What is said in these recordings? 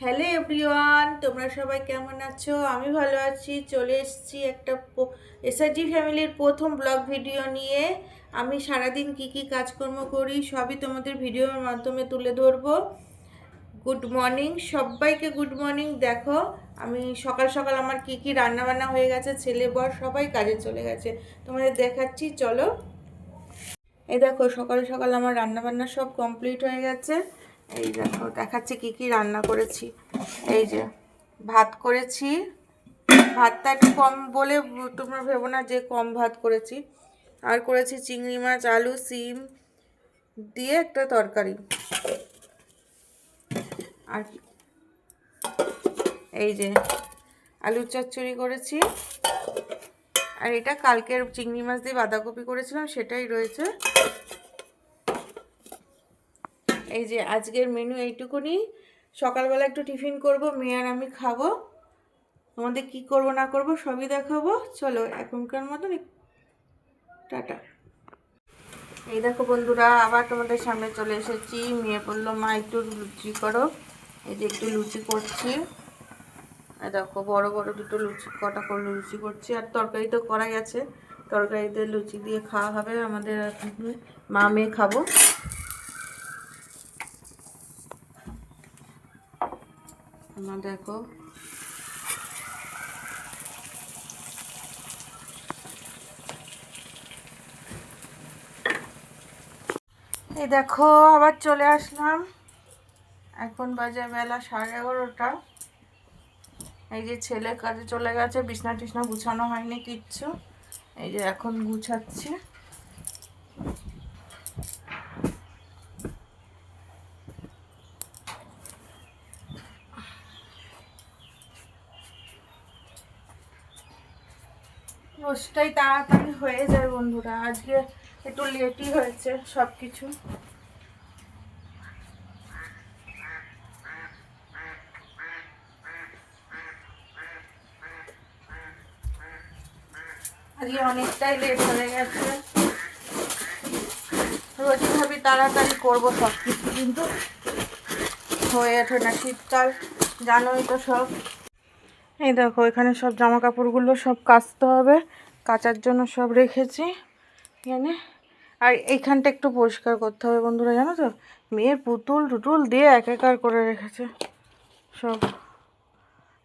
Hello everyone, তোমরা সবাই কেমন আছো? আমি ভালো আছি। চলে এসেছি একটা এসআরজি ফ্যামিলির প্রথম ব্লগ ভিডিও নিয়ে। আমি সারাদিন কি কি কাজকর্ম করি সবই তোমাদের ভিডিওর মাধ্যমে তুলে ধরবো। গুড মর্নিং সবাইকে, গুড মর্নিং। দেখো আমি সকাল সকাল আমার কি কি রান্না বান্না হয়ে গেছে, ছেলে বর সবাই কাজে চলে গেছে, তোমাদের দেখাচ্ছি চলো। এই দেখো সকাল সকাল আমার রান্না বান্না সব কমপ্লিট হয়ে গেছে। এই দেখো দেখাচ্ছি কি কি রান্না করেছি। এই যে ভাত করেছি, ভাতটা একটু কম বলে তোমরা ভেবো না যে কম ভাত করেছি। আর করেছি চিংড়ি মাছ, আলু, সিম দিয়ে একটা তরকারি। আর এই যে আলুর চচ্চড়ি করেছি। আর এটা কালকের চিংড়ি মাছ দিয়ে বাঁধাকপি করেছিলাম, সেটাই রয়েছে। এই যে আজকের মেনু এইটুকুনি। সকালবেলা একটু টিফিন করব, মেয়ে আর আমি খাবো। আমাদের কি করব না করব সবই দেখাবো। চলো এখনকার মতন টাটা। এই দেখো বন্ধুরা, আবার তোমাদের সামনে চলে এসেছি। মেয়ে বললো মা একটু লুচি করো। এই যে একটু লুচি করছি। এই দেখো বড় বড় দুটো লুচি, কটা করে লুচি করছি। আর তরকারি তো করা গেছে, তরকারিতে লুচি দিয়ে খাওয়া হবে আমাদের। মা মেয়ে খাবো। আমার দেখো এই দেখো আবার চলে আসলাম। এখন বাজে বেলা 11:30। এই যে ছেলে কাজে চলে গেছে, বিছনা টিছনা গুছানো হয়নি কিচ্ছু। এই যে এখন গুছাচ্ছি। রোজটাই তাড়াতাড়ি হয়ে যায় বন্ধুরা, আজকে একটু লেটই হয়েছে সব কিছু। আজকে অনেকটাই লেট হয়ে গেছে। রোজই ভাবি তাড়াতাড়ি করবো সব কিছু, কিন্তু হয়ে ওঠে না। শীতকাল জানোই তো সব। এই দেখো এখানে সব জামা কাপড়গুলো সব কাচতে হবে, কাচার জন্য সব রেখেছি এখানে। আর এইখানটা একটু পরিষ্কার করতে হবে বন্ধুরা, জানো তো মেয়ের পুতুল টুতুল দিয়ে একাকার করে রেখেছে সব।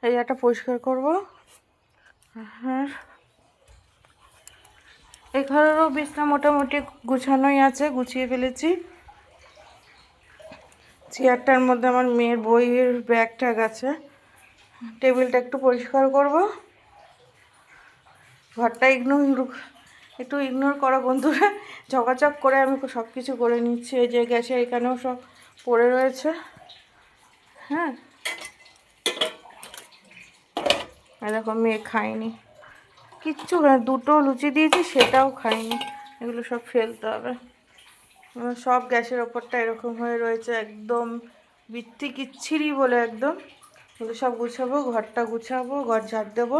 এই একটা পরিষ্কার করব। হ্যাঁ, এই ঘরেরও বিছনা মোটামুটি গুছানোই আছে, গুছিয়ে ফেলেছি। চেয়ারটার মধ্যে আমার মেয়ের বইয়ের ব্যাগ ট্যাগ আছে। টেবিলটা একটু পরিষ্কার করব। ঘরটা একটু ইগনোর করো বন্ধুরা, ঝকাঝক করে আমি সব কিছু করে নিচ্ছি। এই যে গ্যাসে এখানেও সব পড়ে রয়েছে। হ্যাঁ, দেখো মেয়ে খায়নি কিচ্ছু, দুটো লুচি দিয়েছি সেটাও খায়নি। এগুলো সব ফেলতে হবে। সব গ্যাসের ওপরটা এরকম হয়ে রয়েছে, একদম বিত্তি কিচ্ছিরি বলে একদম। এগুলো সব গুছাবো, ঘরটা গুছাবো, ঘর ঝাড় দেবো।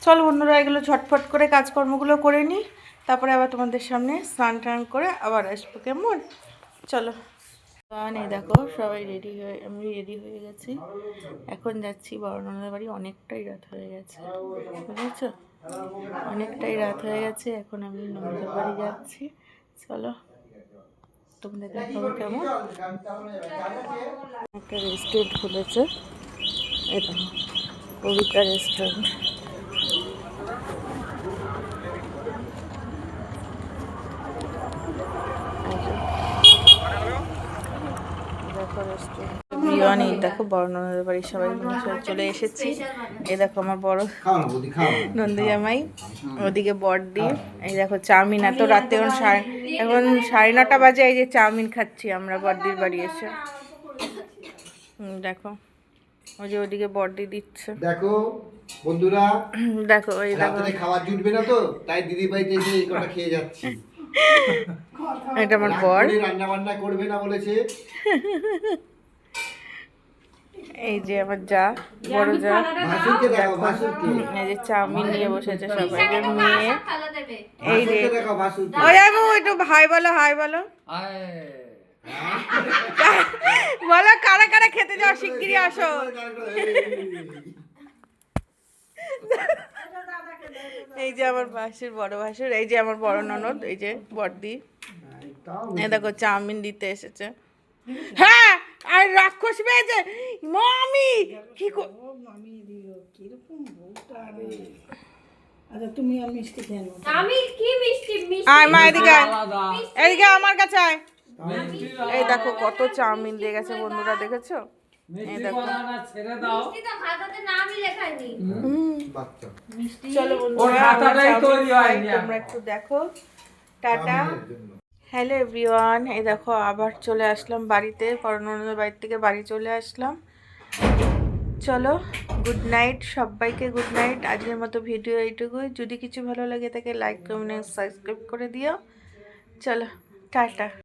চলো বন্ধুরা এগুলো ঝটফট করে কাজকর্মগুলো করে নিই, তারপরে আবার তোমাদের সামনে স্নান টান করে আবার আসবো, কেমন? চলো। এই দেখো সবাই রেডি হয়ে, আমি রেডি হয়ে গেছি। এখন যাচ্ছি বড়নদের বাড়ি। অনেকটাই রাত হয়ে গেছে, বুঝেছো? অনেকটাই রাত হয়ে গেছে, এখন আমি ননদের বাড়ি যাচ্ছি। চলো তোমাদের দেখাবো কেমন। একটা রেস্টুরেন্ট খুলেছে, এটা কবিতা রেস্টুরেন্ট। এই দেখো বড়নদের বাড়ি সবাই চলে এসেছি। এই দেখো আমার বড় নন্দী জামাই, ওদিকে বড়দি। এই দেখো চাউমিন, এত রাতে এখন 9:30 বাজে। এই যে চাউমিন খাচ্ছি আমরা বড়দির বাড়ি এসে। দেখো ওই যে ওদিকে বড়দি দিচ্ছে। দেখো বন্ধুরা, দেখো এই দেখো খাবার জুটবে না তো, তাই দিদি বাড়িতে এসে এই কটা খেয়ে যাচ্ছি। এটা আমার বর, রান্না বান্না করবে না বলেছে। এই যে আমার যা, বড় যা। এই যে চাউমিন নিয়ে বসেছে সবাই। যে মেয়ে, এই যে ওই একটু হাই বলো, হাই বলো, বলো খেতে যাও, শিগগিরই আসো। এই যে আমার ভাসুর, বড় ভাসুর, এই যে আমার বড় ননদ, এই যে বড়দি, এই দেখো চাউমিন দিতে এসেছে। হ্যাঁ, আর রাক্ষস পেয়েছে মামি, কি মামি দিল কিরকম বউটা রে। আচ্ছা তুমি আর মিষ্টি খেয়ে নাও। আমি কি মিষ্টি মিষ্টি আয় মা এদিকে আয়, এদিকে আমার কাছে আয়। এই দেখো কত চাউমিন দিয়ে গেছে বন্ধুরা, দেখেছো? এই দেখো, মিষ্টি তো খাতাতে নামই লেখা নেই। বাচ্চা মিষ্টি চলো বন্ধুরা আমরা চাউমিন খাই, তোমরা একটু দেখো। টাটা। হ্যালো এভরিওয়ান, এই দেখো আবার চলে আসলাম বাড়িতে, পরননদের বাড়ি থেকে বাড়ি চলে আসলাম। চলো, গুড নাইট সবাইকে, গুড নাইট। আজকের মতো ভিডিও এইটুকুই। যদি কিছু ভালো লাগে থাকে লাইক কমেন্ট সাবস্ক্রাইব করে দিও। চলো টাটা।